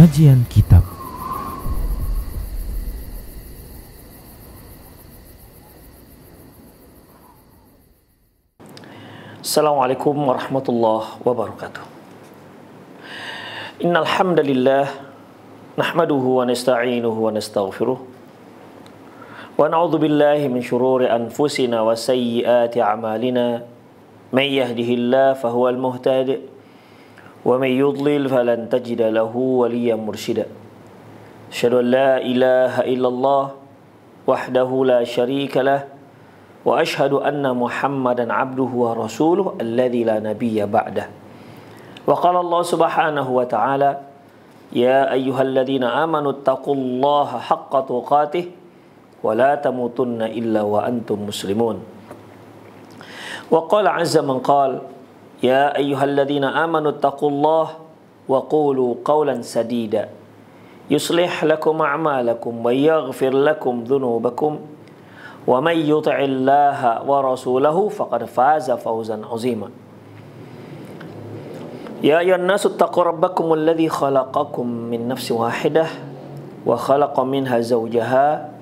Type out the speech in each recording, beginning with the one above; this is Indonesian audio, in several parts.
Kajian Kitab. Assalamualaikum warahmatullahi wabarakatuh. Innal hamdalillah nahmaduhu wa nasta'inuhu wa nastaghfiruh wa na'udzu billahi min shururi anfusina wa sayyiati a'malina may yahdihillahu fahuwal muhtadi wa may yudlil falan tajida lahu waliyyan mursyida. Asyhadu an la ilaha illallah wahdahu la syarika lah wa ashhadu anna Muhammadan abduhu wa rasuluh alladzi la nabiyya ba'dah. Wa qala Allah subhanahu wa ta'ala, ya ayyuhalladzina amanu taqullaha haqqa tuqatih wa la tamutunna illa wa antum muslimun. Wa qala azza man qala, ya ayyuhalladzina amanu taqullaha wa qulu qawlan sadida yuslih lakum a'malakum wa yaghfir lakum dhunubakum wa may yuti'illaha wa rasulahu faqad faza fawzan 'azima. Ya ayyuhan nasu taqu rabbakum alladhi khalaqakum min nafsin wahidah wa khalaqa minha zawjaha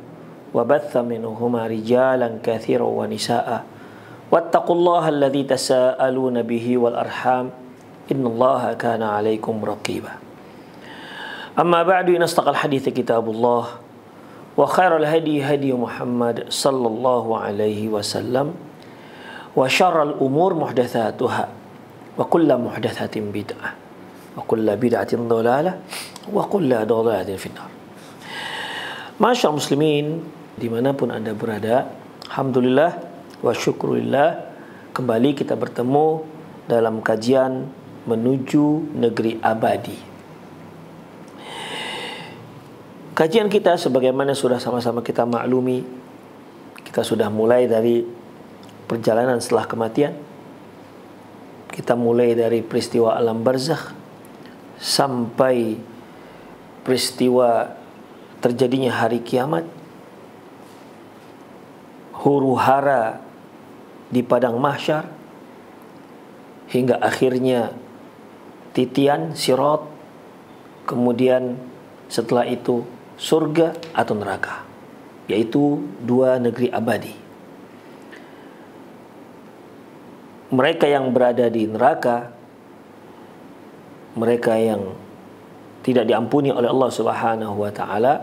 wa batha minhuma rijalan katsiran wa nisaa'a wattaqullaha alladhi tasaaluna bihi wal arham innallaha kana 'alaikum raqiba. Amma ba'du, inastaqal hadithi kitabullah wa khairul hadi hadi Muhammad sallallahu alaihi wasallam wa syarrul umur muhdatsatuha wa kullu muhdatsatin bid'ah wa kullu bid'atin dhalalah wa kullu dhalalatin finnar. Masyaallah muslimin dimanapun Anda berada, alhamdulillah wa syukurillah, kembali kita bertemu dalam kajian menuju negeri abadi. Kajian kita sebagaimana sudah sama-sama kita maklumi, kita sudah mulai dari perjalanan setelah kematian. Kita mulai dari peristiwa alam barzakh sampai peristiwa terjadinya hari kiamat, huru-hara di padang mahsyar, hingga akhirnya titian sirat, kemudian setelah itu surga atau neraka, yaitu dua negeri abadi. Mereka yang berada di neraka, mereka yang tidak diampuni oleh Allah Subhanahu wa ta'ala,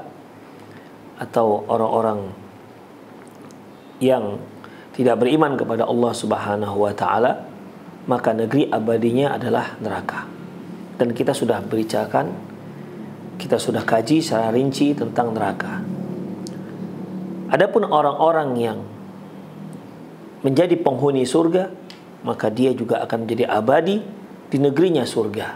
atau orang-orang yang tidak beriman kepada Allah Subhanahu wa ta'ala, maka negeri abadinya adalah neraka. Dan kita sudah berbicara, kita sudah kaji secara rinci tentang neraka. Adapun orang-orang yang menjadi penghuni surga, maka dia juga akan menjadi abadi di negerinya surga.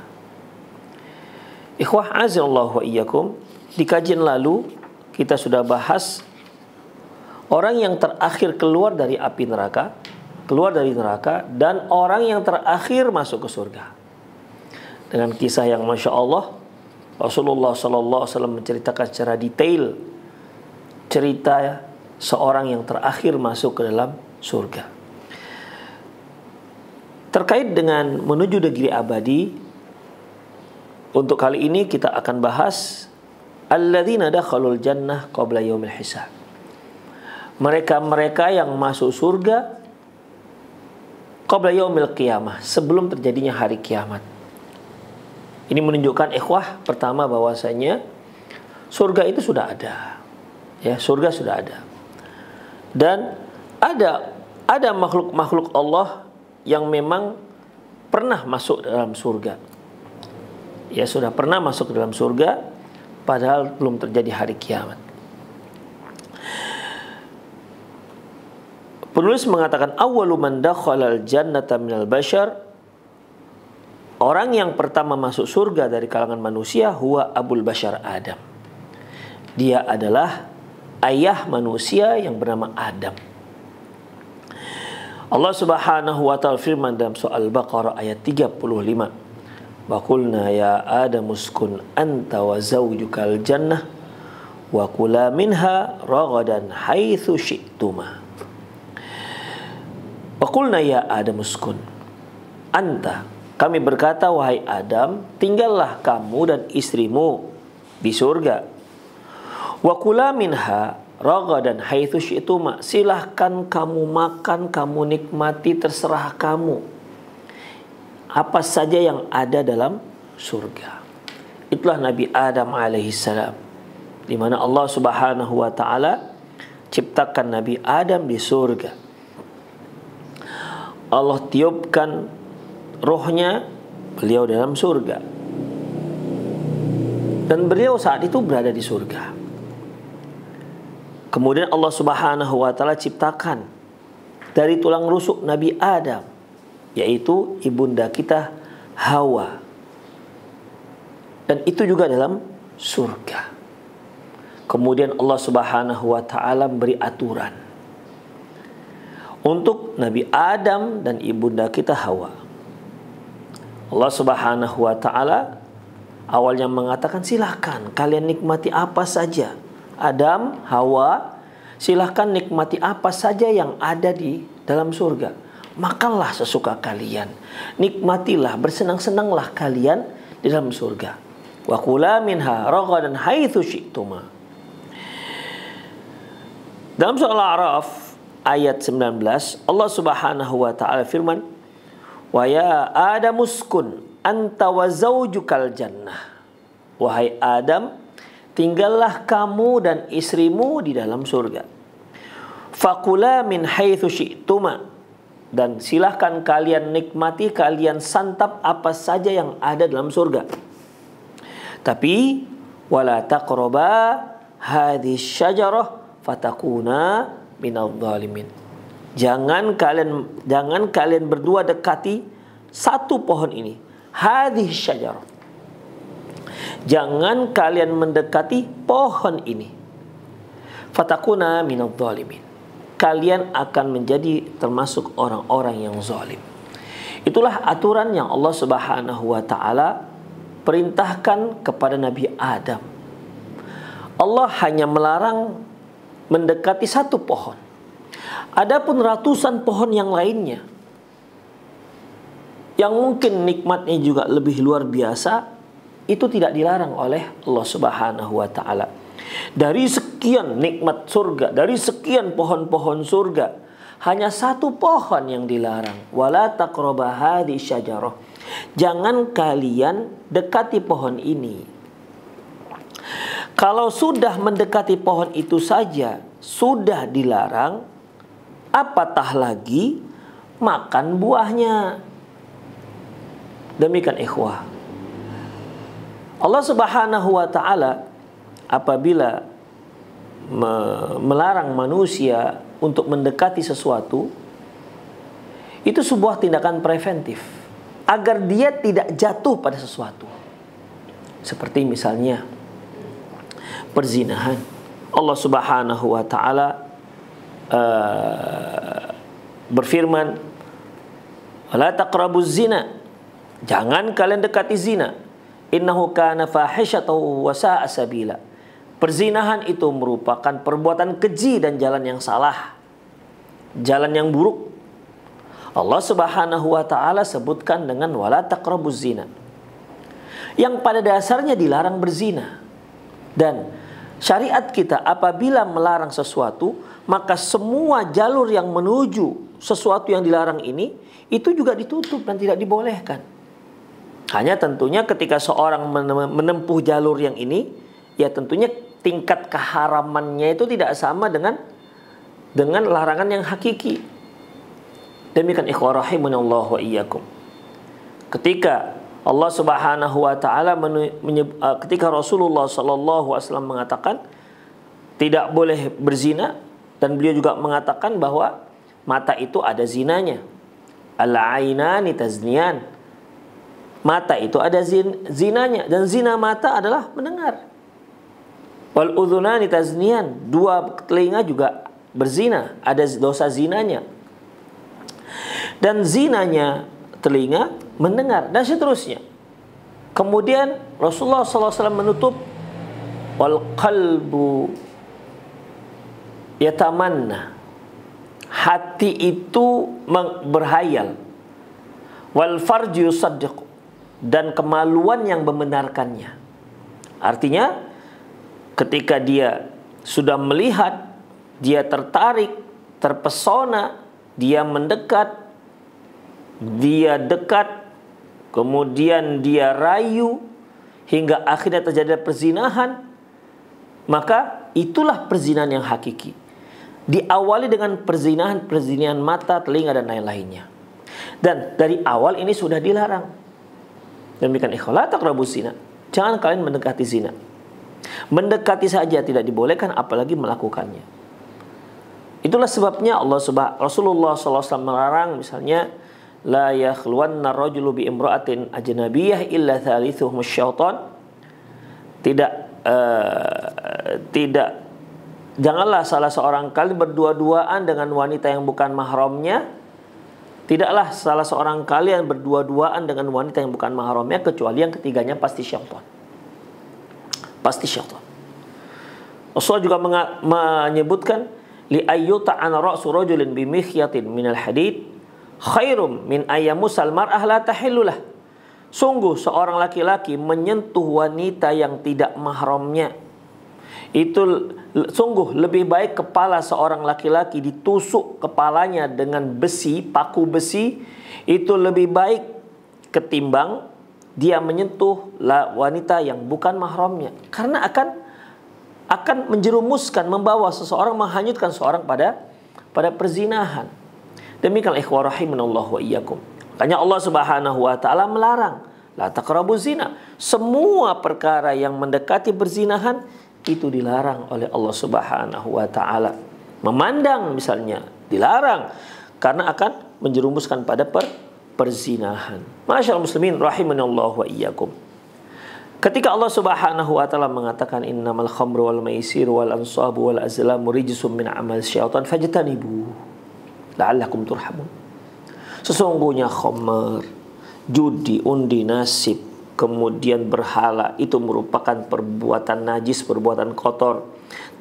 Ikhwah azallahu wa iyyakum, di kajian lalu kita sudah bahas orang yang terakhir keluar dari api neraka, dan orang yang terakhir masuk ke surga. Dengan kisah yang Masya Allah, Rasulullah SAW menceritakan secara detail cerita seorang yang terakhir masuk ke dalam surga. Terkait dengan menuju negeri abadi, untuk kali ini kita akan bahas alladzina dakhalul jannah qabla yaumil hisab. Mereka-mereka yang masuk surga qabla yaumil qiyamah, sebelum terjadinya hari kiamat. Ini menunjukkan ikhwah pertama bahwasanya surga itu sudah ada. Ya, surga sudah ada. Dan ada makhluk-makhluk Allah yang memang pernah masuk dalam surga. Ya, sudah pernah masuk dalam surga padahal belum terjadi hari kiamat. Penulis mengatakan awwalu man dakhalal jannata minal bashar, orang yang pertama masuk surga dari kalangan manusia huwa Abul Bashar Adam. Dia adalah ayah manusia yang bernama Adam. Allah Subhanahu wa ta'ala firman dalam surah Al-Baqarah ayat 35. Wa qulna ya Adam uskun anta wa zawjukal jannah wa kula minha ragadan haitsu syi'tuma. Wa qulna ya Adam uskun anta, kami berkata, wahai Adam, tinggallah kamu dan istrimu di surga. Wa kula minha ragadan haitsu syi'tuma. Silahkan kamu makan, kamu nikmati, terserah kamu apa saja yang ada dalam surga. Itulah Nabi Adam alaihissalam, di mana Allah Subhanahu wa taala ciptakan Nabi Adam di surga. Allah tiupkan rohnya, beliau dalam surga. Dan beliau saat itu berada di surga. Kemudian Allah Subhanahu wa taala ciptakan dari tulang rusuk Nabi Adam, yaitu ibunda kita Hawa. Dan itu juga dalam surga. Kemudian Allah Subhanahu wa taala beri aturan untuk Nabi Adam dan ibunda kita Hawa. Allah Subhanahu wa taala awalnya mengatakan, silahkan kalian nikmati apa saja. Adam, Hawa, silahkan nikmati apa saja yang ada di dalam surga. Makanlah sesuka kalian, nikmatilah, bersenang-senanglah kalian di dalam surga. Wa kula minha ragadan haitsu syi'tuma. Dalam surah Al-A'raf ayat 19, Allah Subhanahu wa taala firman, "Wa ya Adamuskun anta wa zaujukal jannah." Wahai Adam, tinggallah kamu dan istrimu di dalam surga. Fakula min haitsu syi'tuma. Dan silahkan kalian nikmati, kalian santap apa saja yang ada dalam surga. Tapi wala taqraba hadhihi syajarah fatakuna minadh dhalimin. Jangan kalian berdua dekati satu pohon ini. Hadhihi syajarah. Jangan kalian mendekati pohon ini. Fatakuna minadh dhalimin. Kalian akan menjadi termasuk orang-orang yang zalim. Itulah aturan yang Allah Subhanahu wa taala perintahkan kepada Nabi Adam. Allah hanya melarang mendekati satu pohon. Adapun ratusan pohon yang lainnya, yang mungkin nikmatnya juga lebih luar biasa, itu tidak dilarang oleh Allah Subhanahu wa taala. Dari sekian nikmat surga, dari sekian pohon-pohon surga, hanya satu pohon yang dilarang. Wala taqraba hadhihi syajarah. Jangan kalian dekati pohon ini. Kalau sudah mendekati pohon itu saja sudah dilarang, apatah lagi makan buahnya. Demikian ikhwah. Allah Subhanahu wa taala apabila melarang manusia untuk mendekati sesuatu, itu sebuah tindakan preventif agar dia tidak jatuh pada sesuatu. Seperti misalnya perzinahan. Allah Subhanahu wa taala berfirman, "La taqrabuz zina." Jangan kalian dekati zina. Innahu kana fahishatan wa sa'a sabila. Perzinahan itu merupakan perbuatan keji dan jalan yang salah, jalan yang buruk. Allah Subhanahu wa taala sebutkan dengan wala taqrabuz zina, yang pada dasarnya dilarang berzina. Dan syariat kita apabila melarang sesuatu, maka semua jalur yang menuju sesuatu yang dilarang ini itu juga ditutup dan tidak dibolehkan. Hanya tentunya ketika seorang menempuh jalur yang ini, ya tentunya tingkat keharamannya itu tidak sama dengan larangan yang hakiki. Demikian ikhwah rahimanallah wa iyyakum. Ketika Allah Subhanahu wa taala ketika Rasulullah sallallahu alaihi wasallam mengatakan tidak boleh berzina, dan beliau juga mengatakan bahwa mata itu ada zinanya. Al-ainani tazniyan. Mata itu ada zinanya, dan zina mata adalah mendengar. Wal udhunani tazniyan. Dua telinga juga berzina, ada dosa zinanya. Dan zinanya telinga mendengar, dan seterusnya. Kemudian Rasulullah SAW menutup, wal qalbu yatamanna. Hati itu berhayal. Wal farju yusaddiq. Dan kemaluan yang membenarkannya. Artinya ketika dia sudah melihat, dia tertarik, terpesona, dia mendekat, dia dekat, kemudian dia rayu, hingga akhirnya terjadi perzinahan, maka itulah perzinahan yang hakiki. Diawali dengan perzinahan mata, telinga, dan lain-lainnya. Dan dari awal ini sudah dilarang. Demikian ikhwan, la taqrabuz zina. Jangan kalian mendekati zina. Mendekati saja tidak dibolehkan, apalagi melakukannya. Itulah sebabnya Rasulullah SAW melarang, misalnya, la yakhluwanna rajulu bi imra'atin ajnabiyyah illa thalithuhum syaitan. Janganlah salah seorang kali berdua-duaan dengan wanita yang bukan mahramnya. Tidaklah salah seorang kalian berdua-duaan dengan wanita yang bukan mahramnya, kecuali yang ketiganya pasti syaitan. Pasti syaitan. Rasulullah juga menyebutkan, li ayyuta an ra'su rajulin bi mikhyatin minal hadid khairum min ayyamusal mar'ah la tahillulah. Sungguh seorang laki-laki menyentuh wanita yang tidak mahramnya, itu sungguh lebih baik kepala seorang laki-laki ditusuk kepalanya dengan besi, paku besi, itu lebih baik ketimbang dia menyentuh wanita yang bukan mahramnya. Karena akan menjerumuskan, membawa seseorang, menghanyutkan seorang pada perzinahan. Demikian ikhwah rahimanallah wa iyyakum. Makanya Allah Subhanahu wa taala melarang, la taqrabuz zina. Semua perkara yang mendekati perzinahan itu dilarang oleh Allah Subhanahu wa taala. Memandang misalnya dilarang karena akan menjerumuskan pada perzinahan. Masyaallah muslimin rahimanallah wa iyyakum. Ketika Allah Subhanahu wa taala mengatakan innamal khamru wal maisir wal ansabu wal azlamu rijsum min amal syaitan fajtanibu la'allakum turhamun. Sesungguhnya khamr, judi, undi, nasib, kemudian berhala itu merupakan perbuatan najis, perbuatan kotor,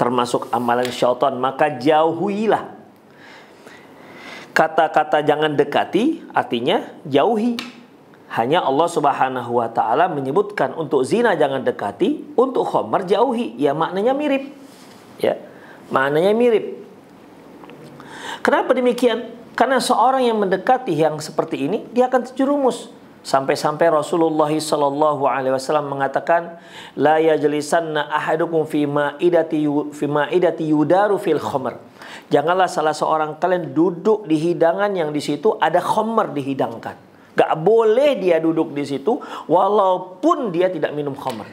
termasuk amalan syaitan, maka jauhilah. Kata-kata jangan dekati artinya jauhi. Hanya Allah Subhanahu wa taala menyebutkan untuk zina jangan dekati, untuk khamr jauhi. Ya maknanya mirip. Ya, maknanya mirip. Kenapa demikian? Karena seorang yang mendekati yang seperti ini, dia akan terjerumus. Sampai-sampai Rasulullah SAW mengatakan, la yajlisanna ahadukum fi ma'idati yudaru fil khamr. Janganlah salah seorang kalian duduk di hidangan yang di situ ada khamr dihidangkan. Gak boleh dia duduk di situ walaupun dia tidak minum khamr.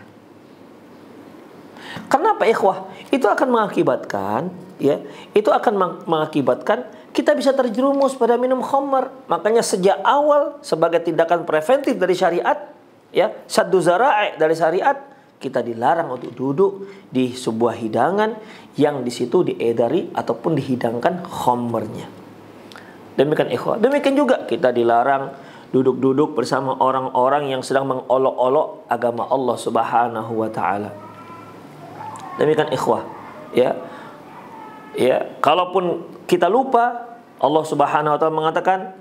Kenapa ikhwah? Itu akan mengakibatkan, kita bisa terjerumus pada minum khamr. Makanya sejak awal sebagai tindakan preventif dari syariat, ya, saddu zara'i dari syariat, kita dilarang untuk duduk di sebuah hidangan yang di situ diedari ataupun dihidangkan khamrnya. Demikian ikhwah. Demikian juga kita dilarang duduk-duduk bersama orang-orang yang sedang mengolok-olok agama Allah Subhanahu wa taala. Demikian ikhwah, ya. Ya, kalaupun kita lupa, Allah Subhanahu wa taala mengatakan,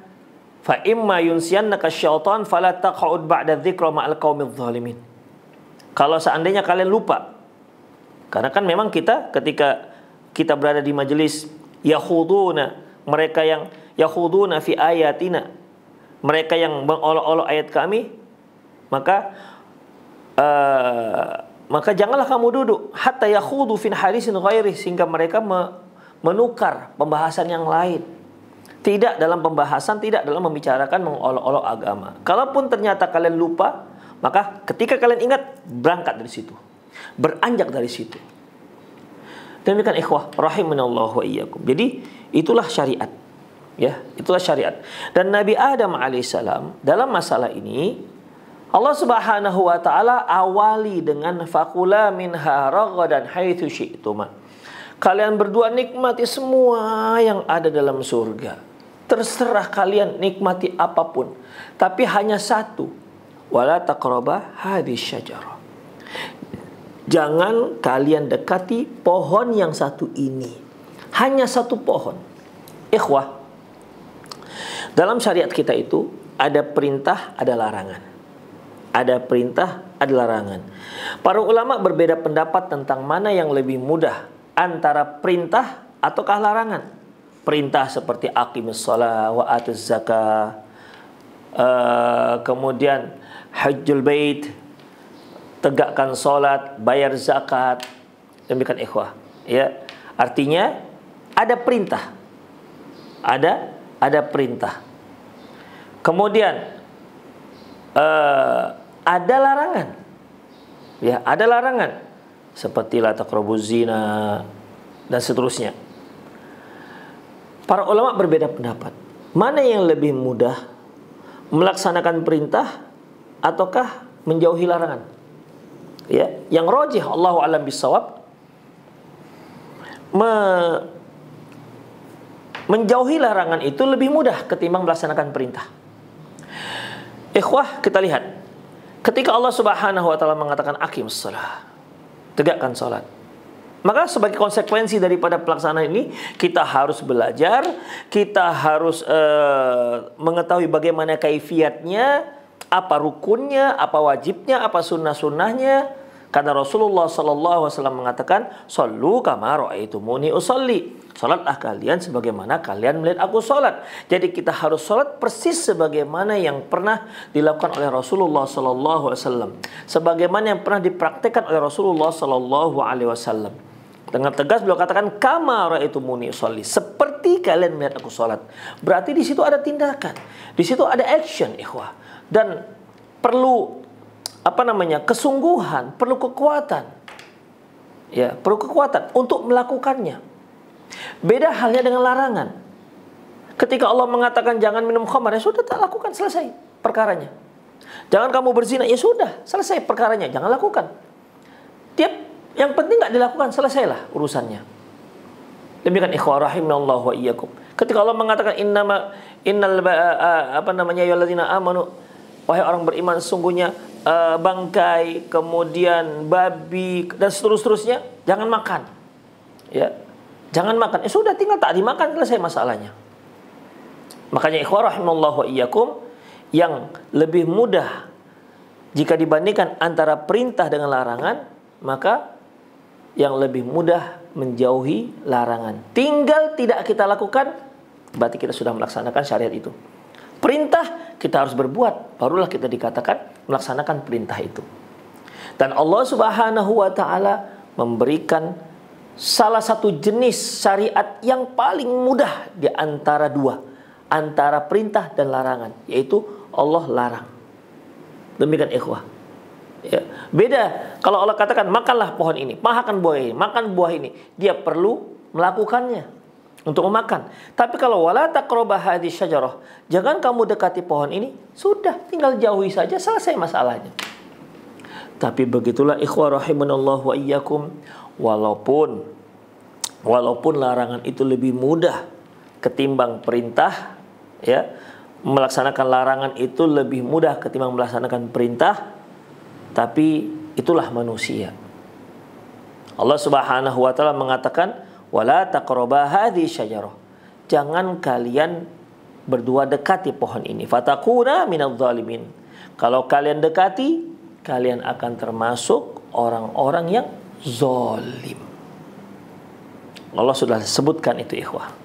fa imma yunsiyannaka syaitan fala taq'ud ba'da dzikra ma'al qaumidz zalimin. Kalau seandainya kalian lupa, karena kan memang kita ketika kita berada di majelis mereka yang yakhuduna fi ayatina, mereka yang mengolok-olok ayat kami, maka janganlah kamu duduk hatta yakhudu fin hadisin ghairi, sehingga mereka menukar pembahasan yang lain. Tidak dalam pembahasan, tidak dalam membicarakan mengolok-olok agama. Kalaupun ternyata kalian lupa, maka ketika kalian ingat, berangkat dari situ, beranjak dari situ. Demikian ikhwah rahimanallahu wa iyyakum. Jadi itulah syariat. Ya, itulah syariat. Dan Nabi Adam alaihissalam dalam masalah ini, Allah Subhanahu wa taala awali dengan faqula minha raghadan haitsu syi'tuma. Kalian berdua nikmati semua yang ada dalam surga. Terserah kalian nikmati apapun, tapi hanya satu, wala taqraba hadhihi syajarah. Jangan kalian dekati pohon yang satu ini. Hanya satu pohon. Ikhwah, dalam syariat kita itu ada perintah, ada larangan. Ada perintah, ada larangan. Para ulama berbeda pendapat tentang mana yang lebih mudah, antara perintah ataukah larangan. Perintah seperti aqimus shalah wa atuz zakah, kemudian hajjul bait, tegakkan salat, bayar zakat. Demikian ikhwah, ya. Artinya ada perintah. Ada perintah. Kemudian ada larangan. Ya, ada larangan seperti la taqrabuz zina dan seterusnya. Para ulama berbeda pendapat. Mana yang lebih mudah, melaksanakan perintah ataukah menjauhi larangan? Ya, yang rajih Allahu a'lam bissawab, menjauhi larangan itu lebih mudah ketimbang melaksanakan perintah. Ikhwah, kita lihat ketika Allah Subhanahu wa taala mengatakan aqimus shalah, tegakkan salat, maka sebagai konsekuensi daripada pelaksanaan ini, kita harus belajar, kita harus mengetahui bagaimana kaifiatnya, apa rukunnya, apa wajibnya, apa sunnah-sunnahnya. Karena Rasulullah sallallahu alaihi wasallam mengatakan, "Shallu kama ra'aitumuni usolli." Salatlah kalian sebagaimana kalian melihat aku salat. Jadi kita harus salat persis sebagaimana yang pernah dilakukan oleh Rasulullah sallallahu alaihi wasallam, sebagaimana yang pernah dipraktikkan oleh Rasulullah sallallahu alaihi wasallam. Dengan tegas beliau katakan, "Kama ra'aitumuni usolli." Seperti kalian melihat aku salat. Berarti di situ ada tindakan, di situ ada action, ikhwah. Dan perlu kesungguhan, perlu kekuatan. Ya, perlu kekuatan untuk melakukannya. Beda halnya dengan larangan. Ketika Allah mengatakan jangan minum khamar, ya sudah, tak lakukan, selesai perkaranya. Jangan kamu berzina, ya sudah, selesai perkaranya, jangan lakukan. Yang penting nggak dilakukan, selesailah urusannya. Demikian ikhwah rahimallahu wa iyyakum. Ketika Allah mengatakan ayyuhalladzina amanu, wahai orang beriman, sesungguhnya bangkai, kemudian babi dan seterusnya, jangan makan. Ya, jangan makan. Sudah, tinggal tak dimakan, selesai masalahnya. Makanya ikhwah rahimallahu wa iyyakum, yang lebih mudah jika dibandingkan antara perintah dengan larangan, maka yang lebih mudah menjauhi larangan. Tinggal tidak kita lakukan, berarti kita sudah melaksanakan syariat itu. Perintah kita harus berbuat, barulah kita dikatakan melaksanakan perintah itu. Dan Allah Subhanahu wa taala memberikan salah satu jenis syariat yang paling mudah di antara dua, antara perintah dan larangan, yaitu Allah larang. Demikian ikhwah. Ya, beda kalau Allah katakan makanlah pohon ini, makan buah ini, makan buah ini, dia perlu melakukannya untuk memakan. Tapi kalau wala taqrabah hadhihi syajarah, jangan kamu dekati pohon ini, sudah, tinggal jauhi saja, selesai masalahnya. Tapi begitulah ikhwah rahimanallahu wa iyyakum, walaupun larangan itu lebih mudah ketimbang perintah, ya, melaksanakan larangan itu lebih mudah ketimbang melaksanakan perintah, tapi itulah manusia. Allah Subhanahu wa taala mengatakan wala taqrabah hadhihi syajarah, jangan kalian berdua dekati pohon ini, fatakuna minadh dhalimin. Kalau kalian dekati, kalian akan termasuk orang-orang yang zalim. Allah sudah sebutkan itu ikhwah.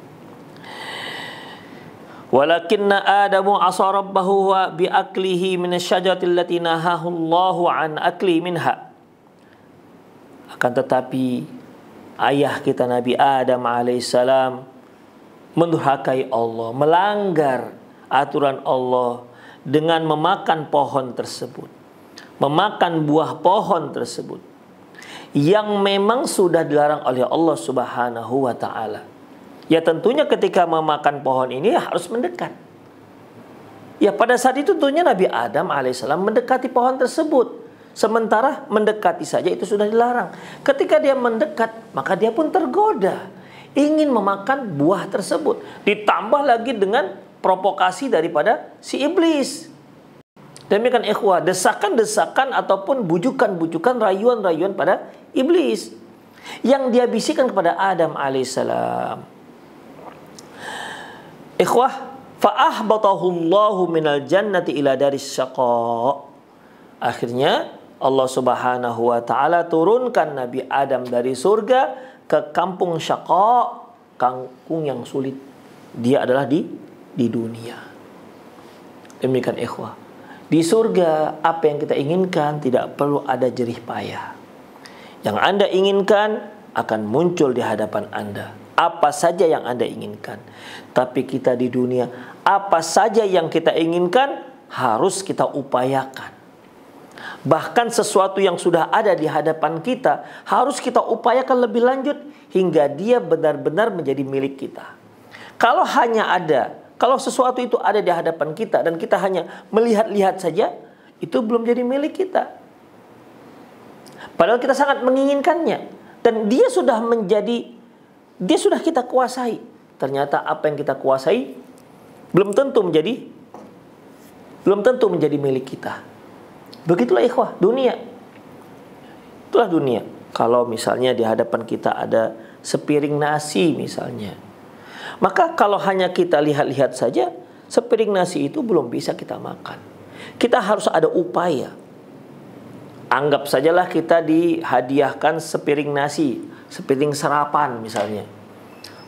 Walakinna Adamu asa rabbahu wa biaklihi minasyajarati allati nahahu Allahu an akli minha. Akan tetapi ayah kita Nabi Adam alaihissalam mendurhakai Allah, melanggar aturan Allah dengan memakan pohon tersebut, memakan buah pohon tersebut yang memang sudah dilarang oleh Allah Subhanahu wa taala. Ya tentunya ketika memakan pohon ini harus mendekat. Ya pada saat itu tentunya Nabi Adam alaihissalam mendekati pohon tersebut. Sementara mendekati saja itu sudah dilarang. Ketika dia mendekat, maka dia pun tergoda, ingin memakan buah tersebut. Ditambah lagi dengan provokasi daripada si iblis. Demikian ikhwah, desakan-desakan ataupun bujukan-bujukan, rayuan-rayuan pada iblis yang dia bisikan kepada Adam alaihissalam. Ikhwah, fa'ahbatahu Allahu minal jannati ila daris syaqa. Akhirnya Allah Subhanahu wa taala turunkan Nabi Adam dari surga ke kampung syaqa, kampung yang sulit. Dia adalah di dunia. Demikian ikhwah. Di surga apa yang kita inginkan tidak perlu ada jerih payah. Yang Anda inginkan akan muncul di hadapan Anda. Apa saja yang Anda inginkan. Tapi kita di dunia, apa saja yang kita inginkan harus kita upayakan. Bahkan sesuatu yang sudah ada di hadapan kita harus kita upayakan lebih lanjut hingga dia benar-benar menjadi milik kita. Kalau sesuatu itu ada di hadapan kita dan kita hanya melihat-lihat saja, itu belum jadi milik kita. Padahal kita sangat menginginkannya dan dia sudah kita kuasai. Ternyata apa yang kita kuasai belum tentu menjadi milik kita. Begitulah ikhwah, dunia. Itulah dunia. Kalau misalnya di hadapan kita ada sepiring nasi misalnya, maka kalau hanya kita lihat-lihat saja, sepiring nasi itu belum bisa kita makan. Kita harus ada upaya. Anggap sajalah kita dihadiahkan sepiring nasi, sepiring sarapan misalnya.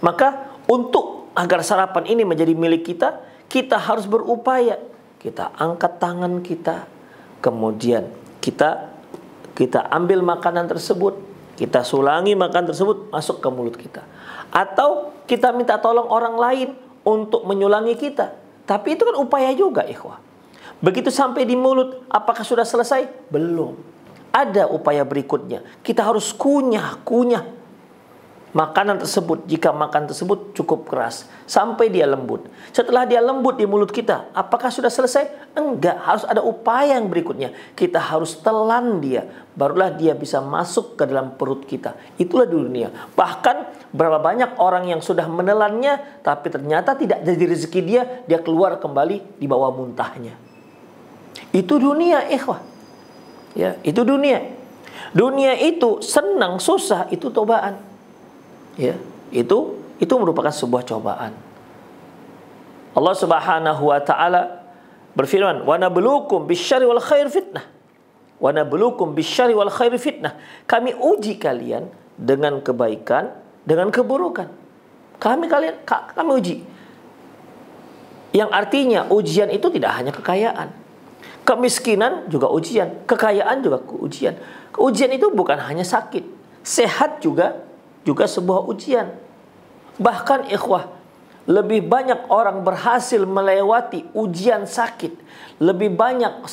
Maka untuk agar sarapan ini menjadi milik kita, kita harus berupaya. Kita angkat tangan kita, kemudian kita ambil makanan tersebut, kita sulangi makanan tersebut masuk ke mulut kita. Atau kita minta tolong orang lain untuk menyulangi kita. Tapi itu kan upaya juga ikhwah. Begitu sampai di mulut, apakah sudah selesai? Belum. Ada upaya berikutnya. Kita harus kunyah makanan tersebut. Jika makan tersebut cukup keras, sampai dia lembut. Setelah dia lembut di mulut kita, apakah sudah selesai? Enggak, harus ada upaya yang berikutnya. Kita harus telan dia, barulah dia bisa masuk ke dalam perut kita. Itulah dunia. Bahkan berapa banyak orang yang sudah menelannya, tapi ternyata tidak jadi rezeki dia keluar kembali di bawah muntahnya. Itu dunia ikhwah. Ya, itu dunia. Dunia itu senang susah itu cobaan. Ya, itu merupakan sebuah cobaan. Allah Subhanahu wa taala berfirman, "Wa nabluukum bisyarri wal khair fitnah." Wa nabluukum bisyarri wal khair fitnah. Kami uji kalian dengan kebaikan, dengan keburukan. Kami uji. Yang artinya ujian itu tidak hanya kekayaan. Kemiskinan juga ujian, kekayaan juga ujian. Ujian itu bukan hanya sakit, sehat juga sebuah ujian. Bahkan ikhwah, lebih banyak orang berhasil melewati ujian sakit, lebih banyak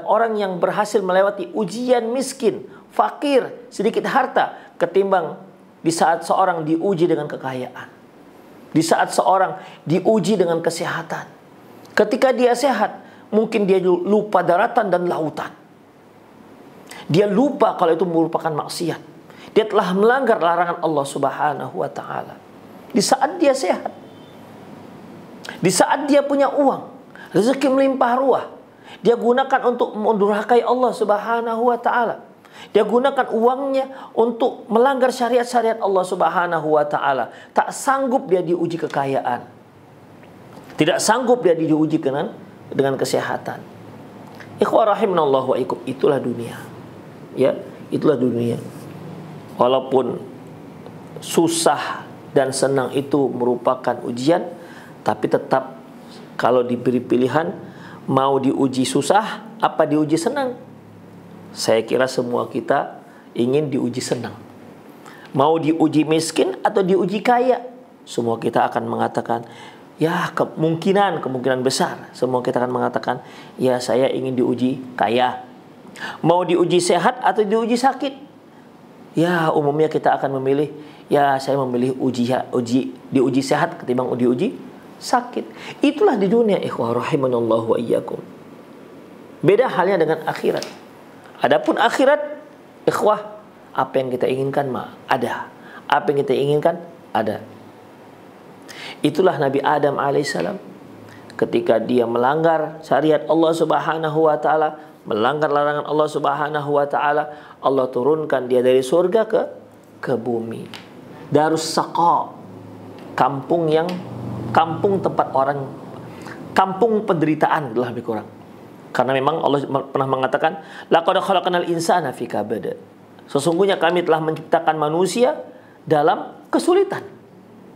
orang yang berhasil melewati ujian miskin, fakir, sedikit harta, ketimbang di saat seorang diuji dengan kekayaan, di saat seorang diuji dengan kesehatan. Ketika dia sehat, mungkin dia lupa daratan dan lautan. Dia lupa kalau itu merupakan maksiat. Dia telah melanggar larangan Allah Subhanahu wa taala. Di saat dia sehat, di saat dia punya uang, rezeki melimpah ruah, dia gunakan untuk mendurhakai Allah Subhanahu wa taala. Dia gunakan uangnya untuk melanggar syariat-syariat Allah Subhanahu wa taala. Tak sanggup dia diuji kekayaan. Tidak sanggup dia diuji dengan kesehatan. Ikhwah rahimanallahu wa ikum, itulah dunia. Ya, itulah dunia. Walaupun susah dan senang itu merupakan ujian, tapi tetap kalau diberi pilihan, mau diuji susah apa diuji senang? Saya kira semua kita ingin diuji senang. Mau diuji miskin atau diuji kaya? Semua kita akan mengatakan, ya kemungkinan besar. Semua kita akan mengatakan, ya saya ingin diuji kaya. Mau diuji sehat atau diuji sakit? Ya umumnya kita akan memilih, ya saya memilih diuji sehat ketimbang diuji sakit. Itulah di dunia ikhwah rahimanallahu wa iyyakum. Beda halnya dengan akhirat. Adapun akhirat ikhwah, apa yang kita inginkan ada. Apa yang kita inginkan ada. Itulah Nabi Adam alaihissalam ketika dia melanggar syariat Allah Subhanahu wa taala, melanggar larangan Allah Subhanahu wa taala, Allah turunkan dia dari surga ke bumi. Darus Saqa, kampung tempat orang, kampung penderitaan lah lebih kurang. Karena memang Allah pernah mengatakan, laqad khalaqnal insana fi kabad. Sesungguhnya kami telah menciptakan manusia dalam kesulitan.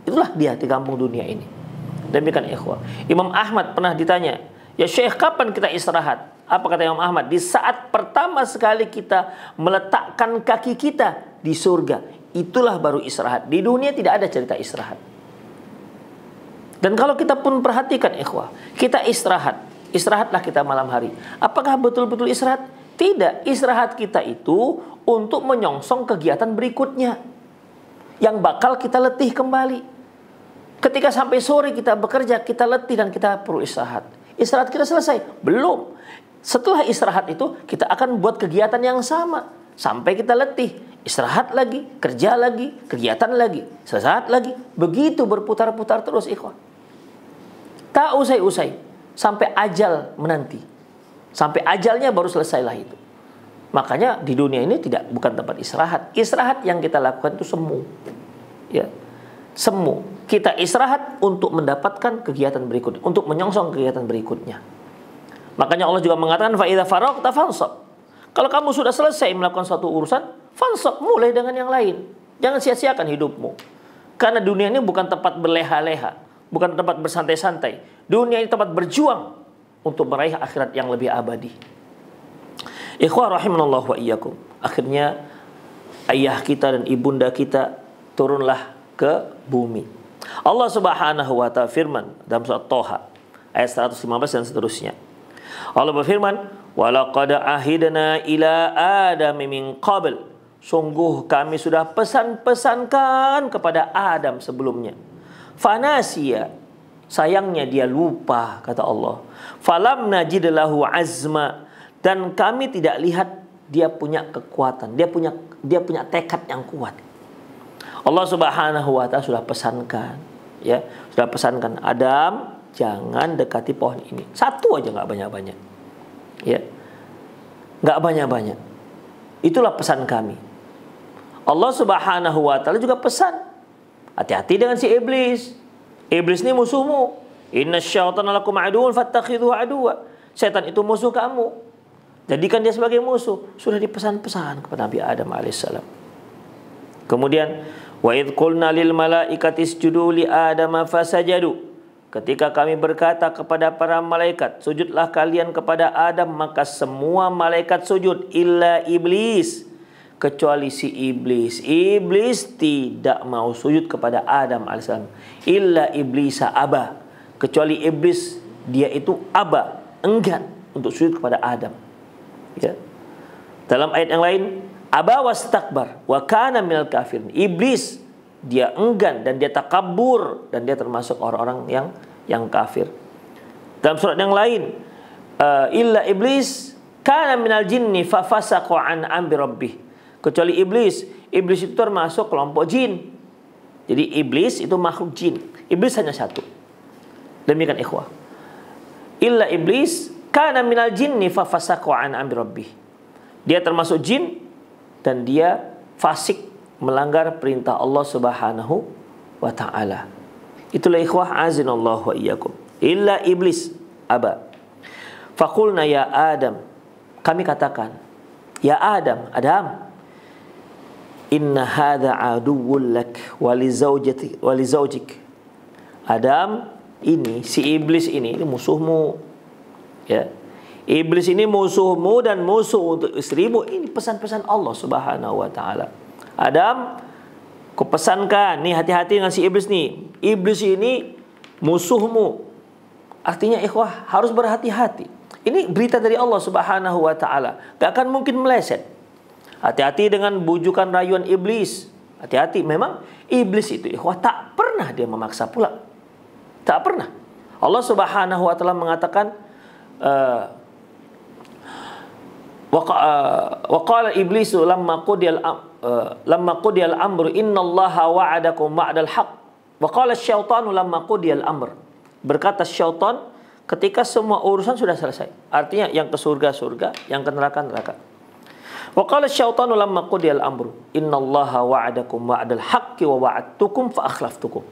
Itulah dia di kampung dunia ini. Demikian ikhwah. Imam Ahmad pernah ditanya, "Ya Syekh, kapan kita istirahat?" Apa kata Imam Ahmad? Di saat pertama sekali kita meletakkan kaki kita di surga, itulah baru istirahat. Di dunia tidak ada cerita istirahat. Dan kalau kita pun perhatikan ikhwah, kita istirahatlah kita malam hari. Apakah betul-betul istirahat? Tidak. Istirahat kita itu untuk menyongsong kegiatan berikutnya yang bakal kita letih kembali. Ketika sampai sore kita bekerja, kita letih dan kita perlu istirahat. Istirahat kita selesai? Belum. Setelah istirahat itu kita akan buat kegiatan yang sama sampai kita letih. Istirahat lagi, kerja lagi, kegiatan lagi, istirahat lagi. Begitu berputar-putar terus ikhwah. Tak usai-usai sampai ajal menanti. Sampai ajalnya baru selesailah itu. Makanya di dunia ini bukan tempat istirahat. Istirahat yang kita lakukan itu semu. Ya. Semu. Kita istirahat untuk mendapatkan kegiatan berikutnya, untuk menyongsong kegiatan berikutnya. Makanya Allah juga mengatakan fa idza faragta fansab. Kalau kamu sudah selesai melakukan suatu urusan, fansab, mulai dengan yang lain. Jangan sia-siakan hidupmu. Karena dunia ini bukan tempat berleha-leha, bukan tempat bersantai-santai. Dunia ini tempat berjuang untuk meraih akhirat yang lebih abadi. Ikhwah rahimanallah wa iyyakum. Akhirnya ayah kita dan ibunda kita turunlah ke bumi. Allah Subhanahu wa ta'ala firman dalam surat Thaha ayat 115 dan seterusnya. Allah berfirman, "Wa laqad ahidna ila Adam min qabl." Sungguh kami sudah pesan-pesankan kepada Adam sebelumnya. Fanasiya, sayangnya dia lupa, kata Allah. Falam najid lahu azma, dan kami tidak lihat dia punya kekuatan, dia punya tekad yang kuat. Allah Subhanahu wa ta'ala sudah pesankan, ya, sudah pesankan Adam jangan dekati pohon ini. Satu aja, nggak banyak-banyak. Ya. Nggak banyak-banyak. Itulah pesan kami. Allah Subhanahu wa ta'ala juga pesan, hati-hati dengan si iblis. Iblis ini musuhmu. Inna syaitana lakum aduwwun fattakhidhuhu aduwwa. Setan itu musuh kamu. Jadikan dia sebagai musuh. Sudah dipesan-pesan kepada Nabi Adam alaihissalam. Kemudian wa idz qulna lil malaikati isjudu li adama fasajadu. Ketika kami berkata kepada para malaikat, sujudlah kalian kepada Adam, maka semua malaikat sujud illa iblis, kecuali si iblis. Iblis tidak mau sujud kepada Adam alaihissalam. Illa iblisa aba, kecuali iblis, dia itu aba, enggan untuk sujud kepada Adam. Ya. Dalam ayat yang lain, aba wastakbar wa kana minal kafirin. Iblis dia enggan dan dia takabur dan dia termasuk orang-orang yang kafir. Dalam surat yang lain, illa iblis kana minal jinni fa fasaqa an amri rabbih. Kecuali iblis itu termasuk kelompok jin. Jadi iblis itu makhluk jin. Iblis hanya satu. Demikian ikhwah. Illa iblis kana minal jinni fa fasaqa an amri rabbih. Dia termasuk jin dan dia fasik, melanggar perintah Allah Subhanahu wa ta'ala. Itulah ikhwah azinallahu wa iyyakum. Illa iblis aba. Faqulna ya Adam, kami katakan, ya Adam, inna hadza aduwwun lak wa li zawjik. Adam, ini si iblis ini musuhmu. Ya. Iblis ini musuhmu dan musuh untuk istrimu. Ini pesan-pesan Allah Subhanahu wa ta'ala. Adam, kupesankan, nih hati-hati dengan si iblis nih. Iblis ini musuhmu. Artinya ikhwah harus berhati-hati. Ini berita dari Allah Subhanahu wa ta'ala. Gak akan mungkin meleset. Hati-hati dengan bujukan rayuan iblis. Hati-hati, memang iblis itu ikhwah tak pernah dia memaksa pula. Tak pernah. Allah Subhanahu wa ta'ala mengatakan, wa qala iblisu lamma qudiyal amru innallaha wa'adakum wa'dal haqq wa qala asyaitanu lamma qudiyal amr. Berkata syaitan ketika semua urusan sudah selesai. Artinya yang ke surga surga, yang ke neraka neraka. Wa qala asyaitanu lamma qudiyal amru innallaha wa'adakum wa'dal haqqi wa wa'adtukum fa akhlaftukum.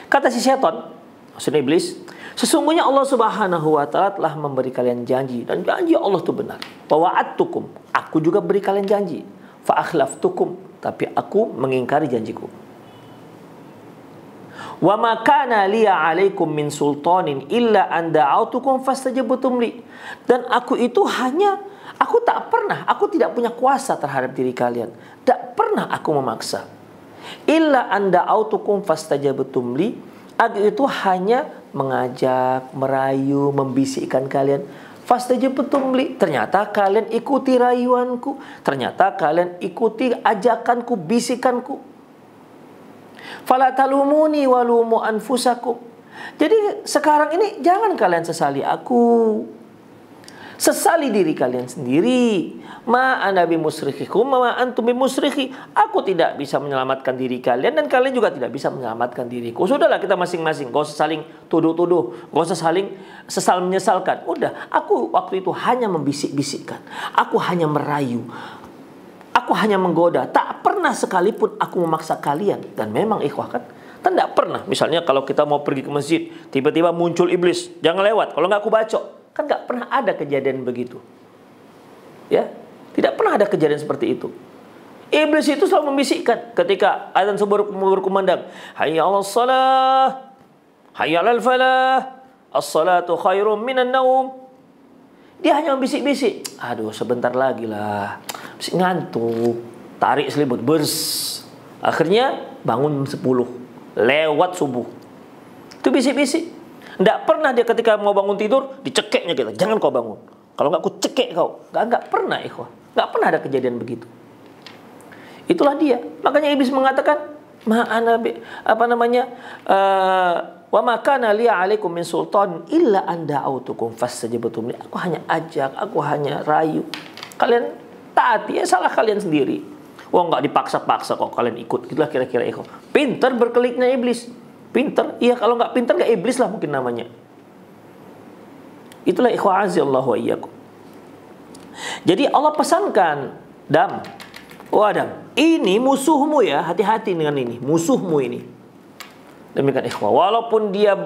Kata si syaitan Maksudnya iblis, sesungguhnya Allah Subhanahu wa taala telah memberi kalian janji, dan janji Allah itu benar. Wa wa'adtukum, aku juga beri kalian janji. Fa akhlaftukum, tapi aku mengingkari janjiku. Wa ma kana liya 'alaikum min sultanin illa an da'autukum fastajabtum li. Dan aku tidak punya kuasa terhadap diri kalian. Tak pernah aku memaksa. Illa an da'autukum fastajabtum li. Aku itu hanya mengajak, merayu, membisikkan kalian. Fastajabtum li. Ternyata kalian ikuti rayuanku. Ternyata kalian ikuti ajakanku, bisikanku. Fala talumuni walumu anfusakum. Jadi sekarang ini jangan kalian sesali aku. Sesali diri kalian sendiri. Ma ana bimusrikhikum ma antum bimusrikhi. Aku tidak bisa menyelamatkan diri kalian, dan kalian juga tidak bisa menyelamatkan diriku. Sudahlah, kita masing-masing, gak usah saling tuduh-tuduh, gak usah saling sesal menyesalkan. Udah, aku waktu itu hanya membisik-bisikkan. Aku hanya merayu. Aku hanya menggoda. Tak pernah sekalipun aku memaksa kalian. Dan memang ikhwah kan, tidak pernah. Misalnya kalau kita mau pergi ke masjid, tiba-tiba muncul iblis, jangan lewat, kalau nggak aku bacok. Kan nggak pernah ada kejadian begitu. Ya, tidak pernah ada kejadian seperti itu. Iblis itu selalu membisikkan ketika azan subuh berkumandang, hayya 'alas shalah, hayya 'alal falah, as-salatu khairum minan naum. Dia hanya membisik-bisik. Aduh, sebentar lagi lah, ngantuk, tarik selimut, bers. Akhirnya bangun 10 lewat subuh. Itu bisik-bisik. Tidak pernah dia ketika mau bangun tidur dicekeknya kita, jangan kau bangun, kalau nggak aku cekek kau. Nggak pernah ikhwah, nggak pernah ada kejadian begitu. Itulah dia. Makanya iblis mengatakan, wa ma kana li 'alaikum min sultan illa an da'autukum fastajabtum li. Aku hanya ajak, aku hanya rayu. Kalian taati, ya salah kalian sendiri. Wah, nggak dipaksa-paksa kok kalian ikut. Itulah kira-kira ikhwah. Pintar berkeliknya iblis. Pintar, iya, kalau nggak pintar nggak iblis lah mungkin namanya. Itulah ikhwah azallahu wa iyyakum. Jadi Allah pesankan, Adam, ini musuhmu ya, hati-hati dengan ini, musuhmu ini. Demikian ikhwah, walaupun dia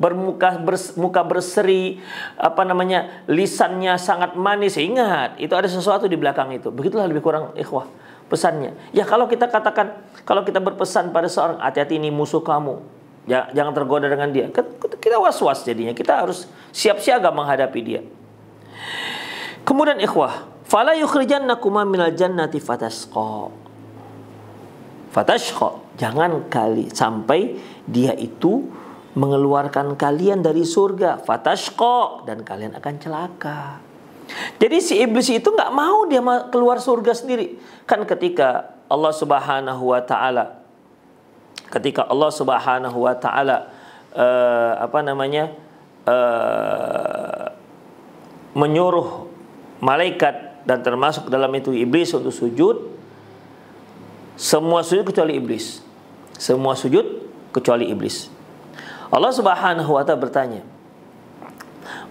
muka berseri, lisannya sangat manis, ingat itu ada sesuatu di belakang itu. Begitulah lebih kurang ikhwah pesannya. Ya, kalau kita katakan, kalau kita berpesan pada seorang, hati-hati ini musuh kamu, jangan tergoda dengan dia, kita was-was jadinya. Kita harus siap siaga menghadapi dia. Kemudian ikhwah, fala yukhrijannakuma minal jannati fatashqa. Jangan sampai dia itu mengeluarkan kalian dari surga, fatashqa, dan kalian akan celaka. Jadi si iblis itu nggak mau dia keluar surga sendiri. Kan ketika Allah Subhanahu wa taala menyuruh malaikat dan termasuk dalam itu iblis untuk sujud, semua sujud kecuali iblis. Semua sujud kecuali iblis. Allah Subhanahu wa taala bertanya,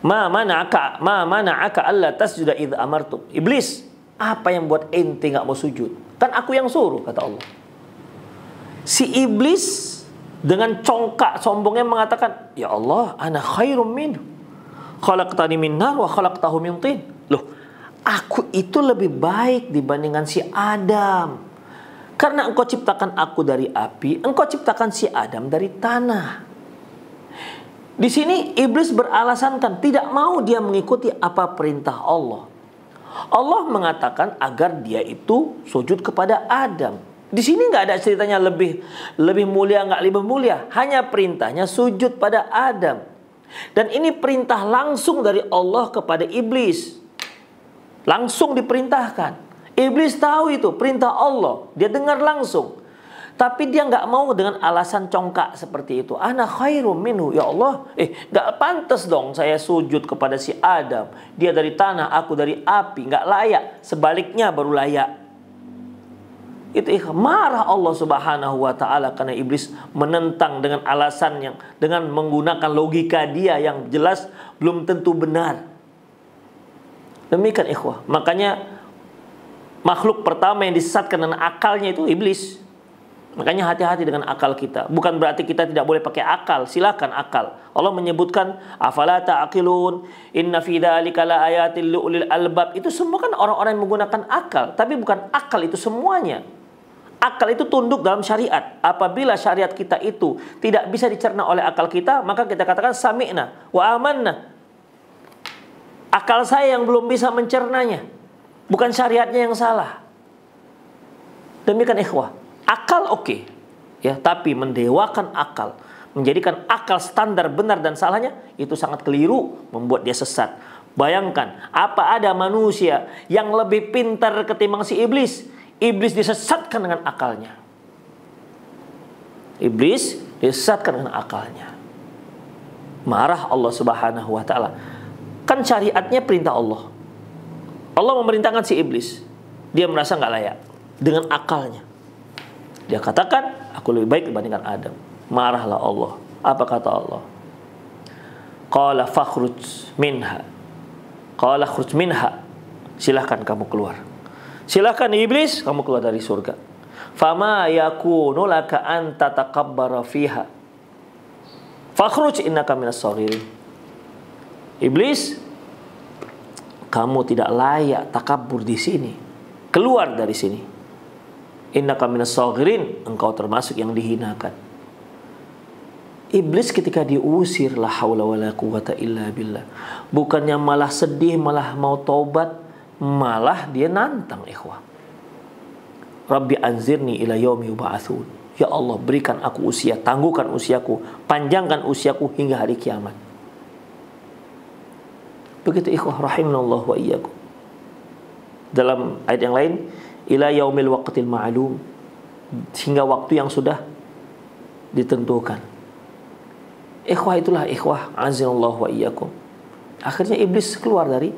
Ma mana'aka alla tasjuda idza amartu. Iblis, apa yang buat ente enggak mau sujud? Kan aku yang suruh, kata Allah. Si iblis dengan congkak sombongnya mengatakan, ya Allah, ana khairum minhu. Khalaqtani min nar wa khalaqtahu min tin. Loh, aku itu lebih baik dibandingkan si Adam. Karena engkau ciptakan aku dari api, engkau ciptakan si Adam dari tanah. Di sini iblis beralasankan tidak mau dia mengikuti apa perintah Allah. Allah mengatakan agar dia itu sujud kepada Adam. Di sini nggak ada ceritanya lebih mulia nggak lebih mulia, hanya perintahnya sujud pada Adam. Dan ini perintah langsung dari Allah kepada iblis. Langsung diperintahkan. Iblis tahu itu perintah Allah, dia dengar langsung. Tapi dia nggak mau dengan alasan congkak seperti itu. Ana khairum minhu, ya Allah. Nggak pantas dong saya sujud kepada si Adam. Dia dari tanah, aku dari api. Nggak layak. Sebaliknya baru layak. Itu marah Allah Subhanahu wa taala karena iblis menentang dengan alasan dengan menggunakan logika dia yang jelas belum tentu benar. Demikian ikhwah. Makanya makhluk pertama yang disesatkan dengan akalnya itu iblis. Makanya hati-hati dengan akal kita. Bukan berarti kita tidak boleh pakai akal. Silakan akal. Allah menyebutkan afala ta'qilun inna fi dzalika laayatil liulil albab. Itu semua kan orang-orang yang menggunakan akal, tapi bukan akal itu semuanya. Akal itu tunduk dalam syariat. Apabila syariat kita itu tidak bisa dicerna oleh akal kita, maka kita katakan sami'na wa amanna. Akal saya yang belum bisa mencernanya, bukan syariatnya yang salah. Demikian ikhwah. Akal oke, ya, tapi mendewakan akal, menjadikan akal standar benar dan salahnya, itu sangat keliru, membuat dia sesat. Bayangkan, apa ada manusia yang lebih pintar ketimbang si iblis? Iblis disesatkan dengan akalnya. Iblis disesatkan dengan akalnya. Marah Allah Subhanahu wa taala. Kan syariatnya perintah Allah. Allah memerintahkan si iblis. Dia merasa nggak layak dengan akalnya. Dia katakan, aku lebih baik dibandingkan Adam. Marahlah Allah. Apa kata Allah? Qala fakhruj minha. Qala khruj minha. Silahkan kamu keluar. Silahkan iblis, kamu keluar dari surga. Fama yakunu laka an tatakabbara fiha. Fakhruj innaka minas saghirin. Iblis, kamu tidak layak takabur di sini. Keluar dari sini. Innaka minas saghirin, engkau termasuk yang dihinakan. Iblis ketika diusir, la haula wala quwata illa billah, bukannya malah sedih, malah mau taubat, malah dia nantang ikhwah. Rabbi anzirni ila yaumi yub'atsun. Ya Allah, berikan aku usia, tangguhkan usiaku, panjangkan usiaku hingga hari kiamat. Begitu ikhwah rahimanallah wa iyyakum. Dalam ayat yang lain, ila yaumil waqtil ma'lum, hingga waktu yang sudah ditentukan. Ikhwah, itulah ikhwah azinallahu wa iyyakum. Akhirnya iblis keluar dari,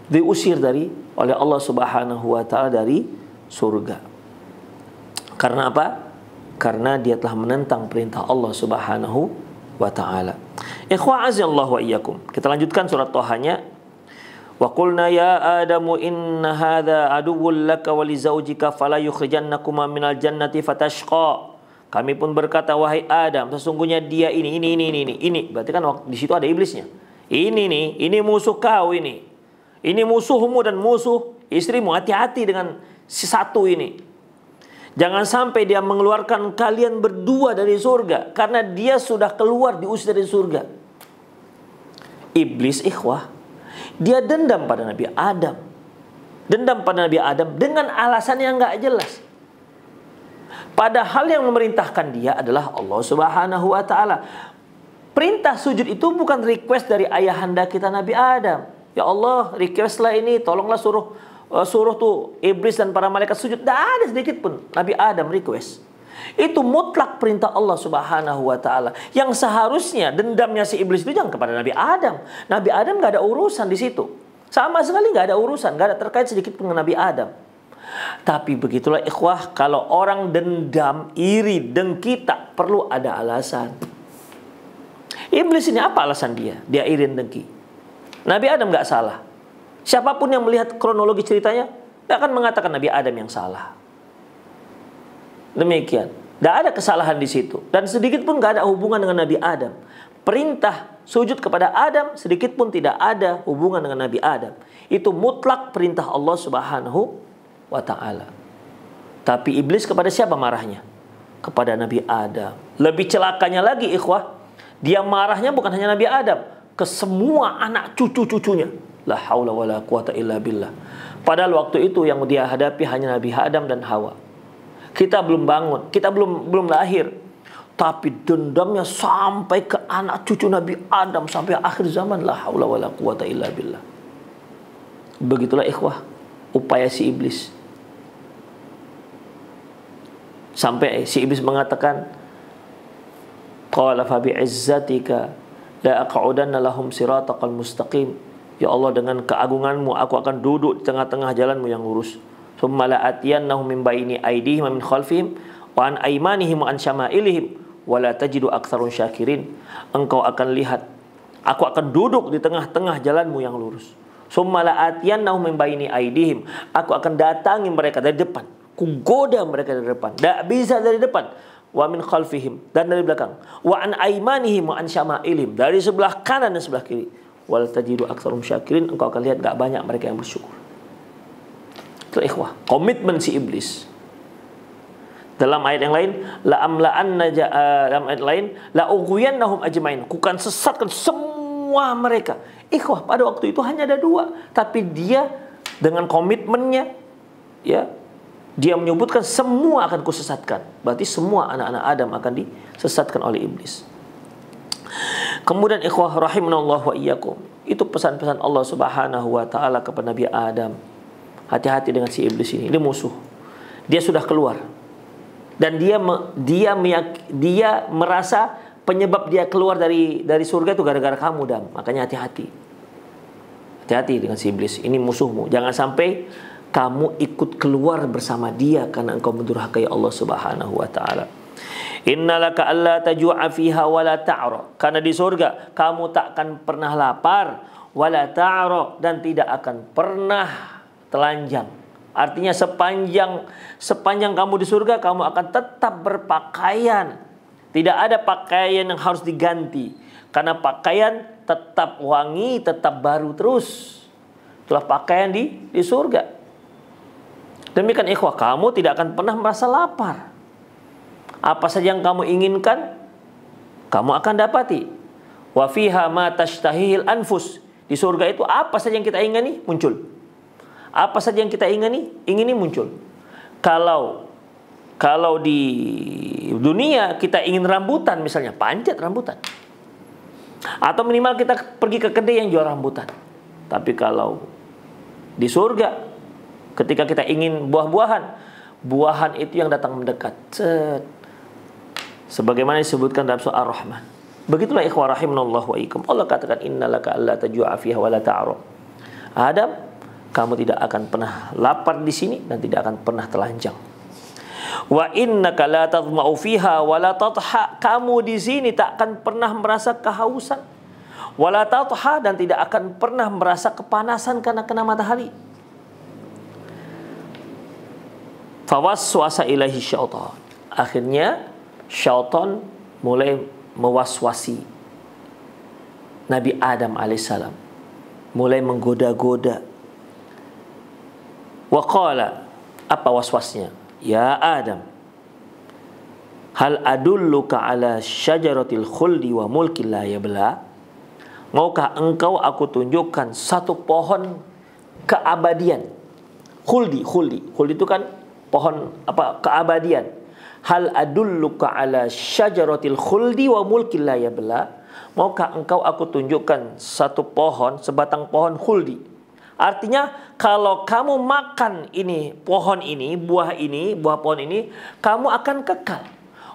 diusir dari oleh Allah Subhanahu wa taala dari surga. Karena apa? Karena dia telah menentang perintah Allah Subhanahu wa taala. Ikhwah azinallahu wa iyyakum. Kita lanjutkan surat Thahanya. Wa qulna ya Adamu inna hadza aduwwun laka wa li zaujika fala yukhrijannakuma minal jannati fatashqa. Kami pun berkata, wahai Adam, sesungguhnya dia ini. Berarti kan di situ ada iblisnya. Ini musuh kau ini. Ini musuhmu dan musuh istrimu. Hati-hati dengan si satu ini. Jangan sampai dia mengeluarkan kalian berdua dari surga, karena dia sudah keluar, diusir dari surga. Iblis ikhwah, dia dendam pada Nabi Adam. Dendam pada Nabi Adam dengan alasan yang nggak jelas. Padahal yang memerintahkan dia adalah Allah Subhanahu wa taala. Perintah sujud itu bukan request dari ayahanda kita Nabi Adam. Ya Allah, requestlah ini, tolonglah suruh tuh iblis dan para malaikat sujud. Tidak ada sedikit pun Nabi Adam request. Itu mutlak perintah Allah Subhanahu wa taala. Yang seharusnya dendamnya si iblis itu jangan kepada Nabi Adam. Nabi Adam nggak ada urusan di situ. Sama sekali nggak ada urusan, nggak ada terkait sedikit pun dengan Nabi Adam. Tapi begitulah ikhwah, kalau orang dendam, iri, dengki, tak perlu ada alasan. Iblis ini apa alasan dia? Dia iri dan dengki. Nabi Adam nggak salah. Siapapun yang melihat kronologi ceritanya, dia akan mengatakan Nabi Adam yang salah. Demikian. Tidak ada kesalahan di situ. Dan sedikit pun tidak ada hubungan dengan Nabi Adam. Perintah sujud kepada Adam sedikit pun tidak ada hubungan dengan Nabi Adam. Itu mutlak perintah Allah Subhanahu wa ta'ala. Tapi iblis kepada siapa marahnya? Kepada Nabi Adam. Lebih celakanya lagi ikhwah, dia marahnya bukan hanya Nabi Adam, ke semua anak cucu-cucunya. La haula wala quwata illa billah. Padahal waktu itu yang dia hadapi hanya Nabi Adam dan Hawa. Kita belum bangun, kita belum lahir. Tapi dendamnya sampai ke anak cucu Nabi Adam sampai akhir zaman. La haula wala quwata illa billah. Begitulah ikhwah upaya si iblis. Sampai si iblis mengatakan, qala fa bi'izzatika la aq'udanna lahum siratal mustaqim. Ya Allah, dengan keagunganmu aku akan duduk di tengah-tengah jalanmu yang lurus. Tsumma la atiyannahum min baini aydihim wa min khalfihim wa an aymanihim wa an syama'ilihim wa la tajidu aktsarun syakirin. Engkau akan lihat, aku akan duduk di tengah-tengah jalanmu yang lurus. Tsumma la atiyannahum min baini aydihim, aku akan datangi mereka dari depan, ku goda mereka dari depan. Tak bisa dari depan. Wa min khalfihim, dan dari belakang. Wa an aimanihim wa an syama'ilihim, dari sebelah kanan dan sebelah kiri. Wal tajidu aktsarum syakirin, engkau akan lihat gak banyak mereka yang bersyukur. Itu ikhwah, komitmen si iblis. Dalam ayat yang lain, dalam ayat lain, la ughwiyannahum ajmain, kukan sesatkan semua mereka. Ikhwah, pada waktu itu hanya ada 2, tapi dia dengan komitmennya, ya, dia menyebutkan semua akan kusesatkan. Berarti semua anak-anak Adam akan disesatkan oleh iblis. Kemudian ikhwah rahimanallah wa iyyakum, itu pesan-pesan Allah Subhanahu wa taala kepada Nabi Adam. Hati-hati dengan si iblis ini, dia musuh. Dia sudah keluar. Dan dia merasa penyebab dia keluar dari surga itu gara-gara kamu, Adam. Makanya hati-hati. Hati-hati dengan si iblis. Ini musuhmu. Jangan sampai kamu ikut keluar bersama dia karena engkau mendurhakai Allah Subhanahu wa taala. Innalaka alla tajua fiha wala ta'ra. Karena di surga kamu takkan pernah lapar, wala ta'ra, dan tidak akan pernah telanjang. Artinya sepanjang kamu di surga kamu akan tetap berpakaian. Tidak ada pakaian yang harus diganti. Karena pakaian tetap wangi, tetap baru terus. Itulah pakaian di surga. Demikian ikhwah, kamu tidak akan pernah merasa lapar. Apa saja yang kamu inginkan, kamu akan dapati. Wa fiha ma tashtahihil anfus. Di surga itu apa saja yang kita ingini muncul. Apa saja yang kita ingini muncul. Kalau di dunia kita ingin rambutan misalnya, panjat rambutan. Atau minimal kita pergi ke kedai yang jual rambutan. Tapi kalau di surga, ketika kita ingin buah-buahan, buahan itu yang datang mendekat. Sebagaimana disebutkan dalam surah Ar-Rahman. Begitulah ikhwah rahimanallahu wa iyyakum. Allah katakan innalaka alla tajua fiha wa la ta'ra. Adam, kamu tidak akan pernah lapar di sini dan tidak akan pernah telanjang. Wa innaka la tadma'u fiha wa la tadha. Kamu di sini tak akan pernah merasa kehausan. Wa la tadha, dan tidak akan pernah merasa kepanasan karena kena matahari. Fawaswasa ilaihi syaitan. Akhirnya syaitan mulai mewaswasi Nabi Adam alaihissalam, mulai menggoda-goda. Wa qala, apa waswasnya? Ya Adam, hal adulluka ala syajaratil khuldi wa mulkin la yabla. Maukah engkau aku tunjukkan satu pohon keabadian. Khuldi itu kan pohon apa? Keabadian. Hal adulluka ala syajaratil khuldi wa mulkin la yabla. Maukah engkau aku tunjukkan satu pohon, sebatang pohon khuldi. Artinya kalau kamu makan ini, pohon ini, buah pohon ini, kamu akan kekal.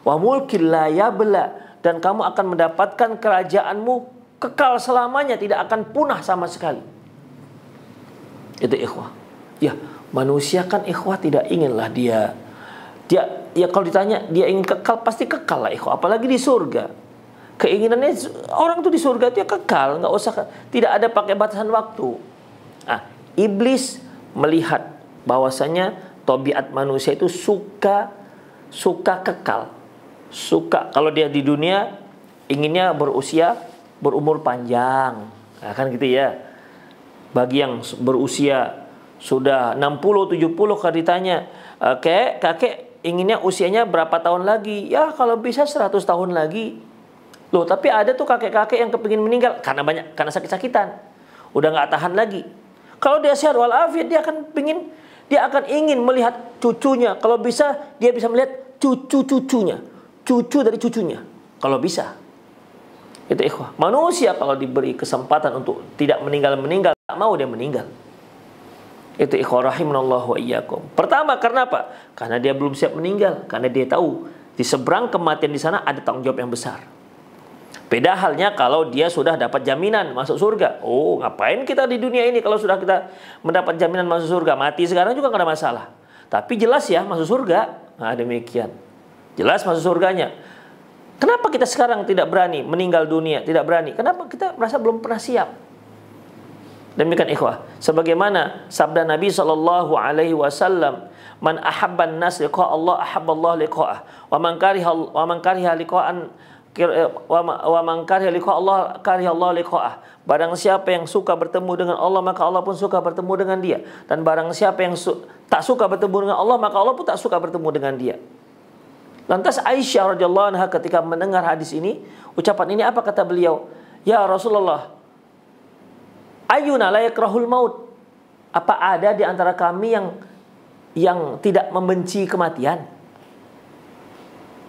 Wa mulkin la yabla, dan kamu akan mendapatkan kerajaanmu kekal selamanya, tidak akan punah sama sekali. Itu ikhwah. Ya, manusia kan ikhwah tidak inginlah dia ya kalau ditanya dia ingin kekal, pasti kekal lah ikhwah, apalagi di surga. Keinginannya orang tuh di surga itu ya kekal, nggak usah, tidak ada pakai batasan waktu. Iblis melihat bahwasanya tabiat manusia itu suka kekal, suka kalau dia di dunia inginnya berumur panjang, nah, kan gitu ya. Bagi yang berusia sudah 60-70 kalau ditanya, kakek inginnya usianya berapa tahun lagi? Ya kalau bisa 100 tahun lagi. Loh, tapi ada tuh kakek-kakek yang kepingin meninggal karena sakit-sakitan, udah nggak tahan lagi. Kalau dia sehat walafiat, dia akan ingin melihat cucunya. Kalau bisa dia bisa melihat cucu-cucunya, cucu dari cucunya, kalau bisa. Itu ikhwah. Manusia kalau diberi kesempatan untuk tidak meninggal, tak mau dia meninggal. Itu ikhwah rahimanallahu wa iyyakum. Pertama, karena apa? Karena dia belum siap meninggal, karena dia tahu di seberang kematian di sana ada tanggung jawab yang besar. Beda halnya kalau dia sudah dapat jaminan masuk surga. Oh, ngapain kita di dunia ini kalau sudah kita mendapat jaminan masuk surga? Mati sekarang juga nggak ada masalah. Tapi jelas ya masuk surga. Nah, demikian. Jelas masuk surganya. Kenapa kita sekarang tidak berani meninggal dunia? Tidak berani. Kenapa kita merasa belum pernah siap? Demikian ikhwah. Sebagaimana sabda Nabi sallallahu alaihi wasallam, "Man ahabban nas liqa Allah, ahabballahu liqa'ah. Wa man kariha liqa'an wa man kariha liqa Allah, kariha Allah liqa'ah." Barang siapa yang suka bertemu dengan Allah, maka Allah pun suka bertemu dengan dia. Dan barang siapa yang tak suka bertemu dengan Allah, maka Allah pun tak suka bertemu dengan dia. Lantas Aisyah radhiyallahu anha ketika mendengar hadis ini, ucapan ini apa kata beliau? "Ya Rasulullah, ayyuna la yakrahul maut?" Apa ada di antara kami yang tidak membenci kematian?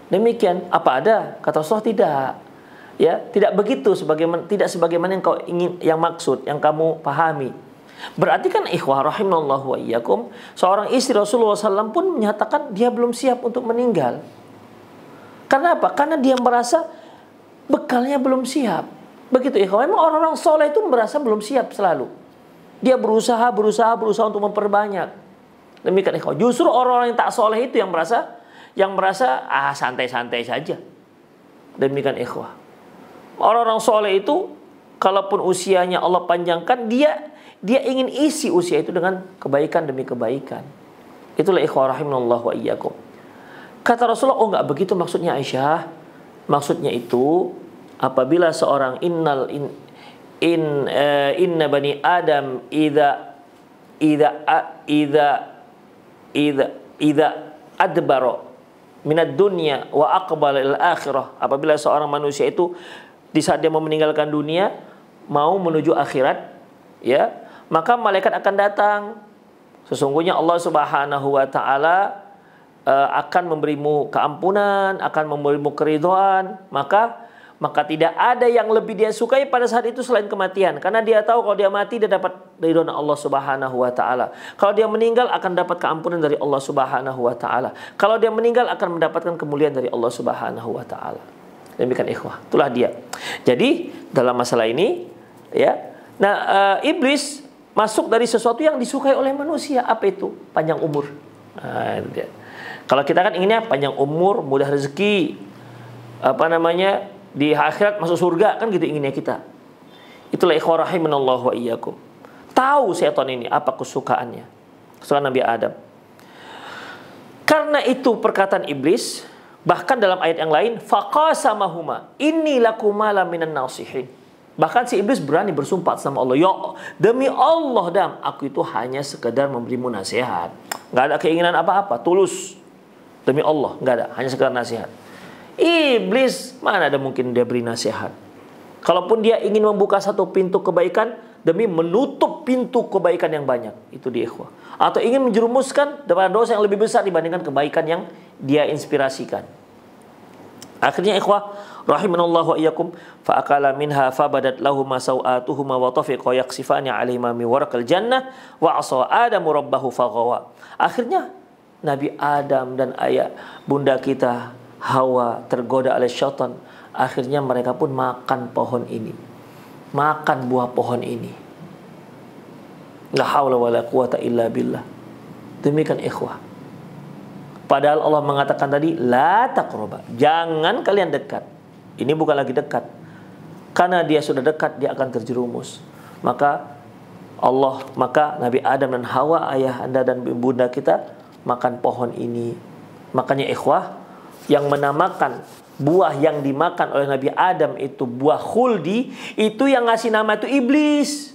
Demikian, apa ada? Kata Rasulullah, tidak. Ya, tidak begitu, tidak sebagaimana yang kau ingin, yang maksud, yang kamu pahami. Berarti kan ikhwah rahimallahu wa iyyakum, seorang istri Rasulullah SAW pun menyatakan dia belum siap untuk meninggal. Karena apa? Karena dia merasa bekalnya belum siap. Begitu ikhwah. Memang orang-orang soleh itu merasa belum siap selalu. Dia berusaha untuk memperbanyak. Demikian ikhwah. Justru orang-orang yang tak soleh itu yang merasa santai-santai saja. Demikian ikhwah. Orang-orang soleh itu, kalaupun usianya Allah panjangkan, dia ingin isi usia itu dengan kebaikan demi kebaikan. Itulah ikhwah rahimallahu wa iyyakum. Kata Rasulullah, oh enggak begitu maksudnya Aisyah. Maksudnya itu, apabila seorang inna bani Adam idza adbara minad dunya wa aqbala ilal akhirah. Apabila seorang manusia itu di saat dia mau meninggalkan dunia, mau menuju akhirat, ya, maka malaikat akan datang. Sesungguhnya Allah Subhanahu wa taala akan memberimu keampunan, akan memberimu keridhaan, maka tidak ada yang lebih dia sukai pada saat itu selain kematian. Karena dia tahu kalau dia mati dia dapat ridhaan Allah Subhanahu wa taala. Kalau dia meninggal akan dapat keampunan dari Allah Subhanahu wa taala. Kalau dia meninggal akan mendapatkan kemuliaan dari Allah Subhanahu wa taala. Demikian ikhwah. Itulah dia. Jadi dalam masalah ini, ya. Nah, iblis masuk dari sesuatu yang disukai oleh manusia. Apa itu? Panjang umur. Nah, dia. Kalau kita kan inginnya panjang umur, mudah rezeki, di akhirat masuk surga, kan gitu inginnya kita. Itulah ikhwah rahimanallahu wa iyyakum. Tahu setan ini apa kesukaannya, kesukaan Nabi Adam. Karena itu perkataan iblis, bahkan dalam ayat yang lain, faqasamahuma inni lakuma laminan nasihin. Bahkan si iblis berani bersumpah sama Allah, ya demi Allah Dam, aku itu hanya sekedar memberimu nasihat. Nggak ada keinginan apa-apa, tulus. Demi Allah, nggak ada, hanya sekedar nasihat. Iblis, mana ada mungkin dia beri nasihat. Kalaupun dia ingin membuka satu pintu kebaikan demi menutup pintu kebaikan yang banyak, itu dia ikhwah. Atau ingin menjerumuskan kepada dosa yang lebih besar dibandingkan kebaikan yang dia inspirasikan. Akhirnya ikhwah rahimanallahu wa iyyakum, fa akala minha fabadat lahuma sawatuhuma wa tafiqa yaksifani alaihima min warqil jannah wa asa adamu rabbahu faghawa. Akhirnya Nabi Adam dan ayah bunda kita Hawa tergoda oleh syaitan. Akhirnya mereka pun makan pohon ini, makan buah pohon ini. La haula wala quwata illa billah. Demikian ikhwah. Padahal Allah mengatakan tadi la taqraba, jangan kalian dekat. Ini bukan lagi dekat. Karena dia sudah dekat dia akan terjerumus. Maka Nabi Adam dan Hawa, ayah anda dan bunda kita, makan pohon ini. Makanya ikhwah, yang menamakan buah yang dimakan oleh Nabi Adam itu buah khuldi, itu yang ngasih nama itu iblis.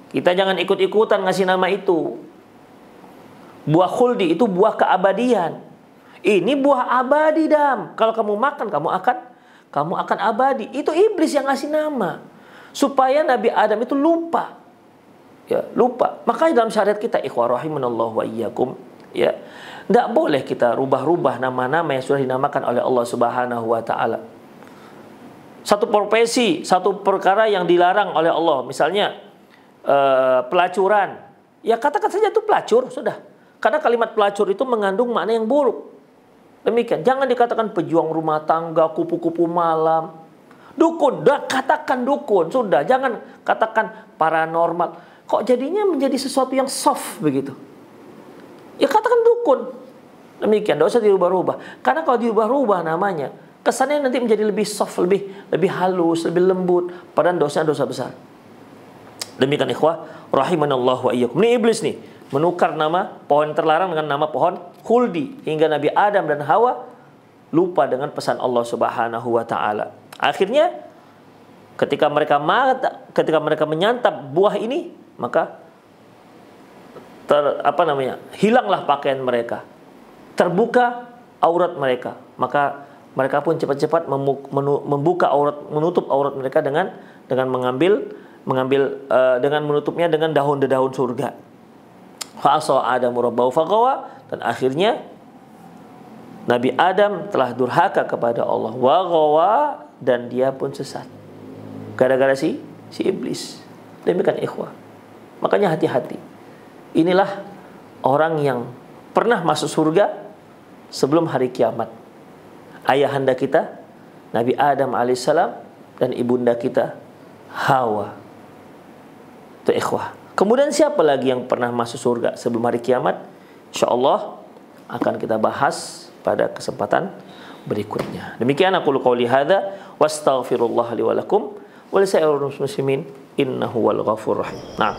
Kita jangan ikut-ikutan ngasih nama itu. Buah khuldi itu buah keabadian. Ini buah abadi Dam. Kalau kamu makan kamu akan abadi. Itu iblis yang ngasih nama supaya Nabi Adam itu lupa. Ya, lupa. Makanya dalam syariat kita ikhwah rahimanallahu wa iyyakum, ya, tidak boleh kita rubah-rubah nama-nama yang sudah dinamakan oleh Allah Subhanahu wa taala. Satu profesi, satu perkara yang dilarang oleh Allah, misalnya pelacuran. Ya katakan saja itu pelacur, sudah. Karena kalimat pelacur itu mengandung makna yang buruk. Demikian, jangan dikatakan pejuang rumah tangga, kupu-kupu malam, dukun. Katakan dukun, sudah. Jangan katakan paranormal. Kok jadinya menjadi sesuatu yang soft begitu? Ya katakan dukun. Demikian, tidak usah dirubah-rubah. Karena kalau dirubah-rubah namanya, kesannya nanti menjadi lebih soft, lebih halus, lebih lembut. Padahal dosa besar. Demikian ikhwah rahimanallahu wa iyyakum. Ini iblis nih menukar nama pohon terlarang dengan nama pohon khuldi hingga Nabi Adam dan Hawa lupa dengan pesan Allah Subhanahu wa taala. Akhirnya ketika mereka menyantap buah ini, maka hilanglah pakaian mereka, terbuka aurat mereka, maka mereka pun cepat-cepat membuka aurat, menutup aurat mereka dengan dengan menutupnya dengan daun-daun surga. Fa asa Adamu rabbahu faghawa, dan akhirnya Nabi Adam telah durhaka kepada Allah, wa ghawa, dan dia pun sesat gara-gara si iblis. Demikian ikhwah. Makanya hati-hati. Inilah orang yang pernah masuk surga sebelum hari kiamat. Ayahanda kita Nabi Adam alaihissalam dan ibunda kita Hawa. Itu ikhwah. Kemudian siapa lagi yang pernah masuk surga sebelum hari kiamat? InsyaAllah akan kita bahas pada kesempatan berikutnya. Demikian aku qouli hadza wastaghfirullah li wa lakum wa lisairil muslimin innahu wal ghafurur rahim. Nah.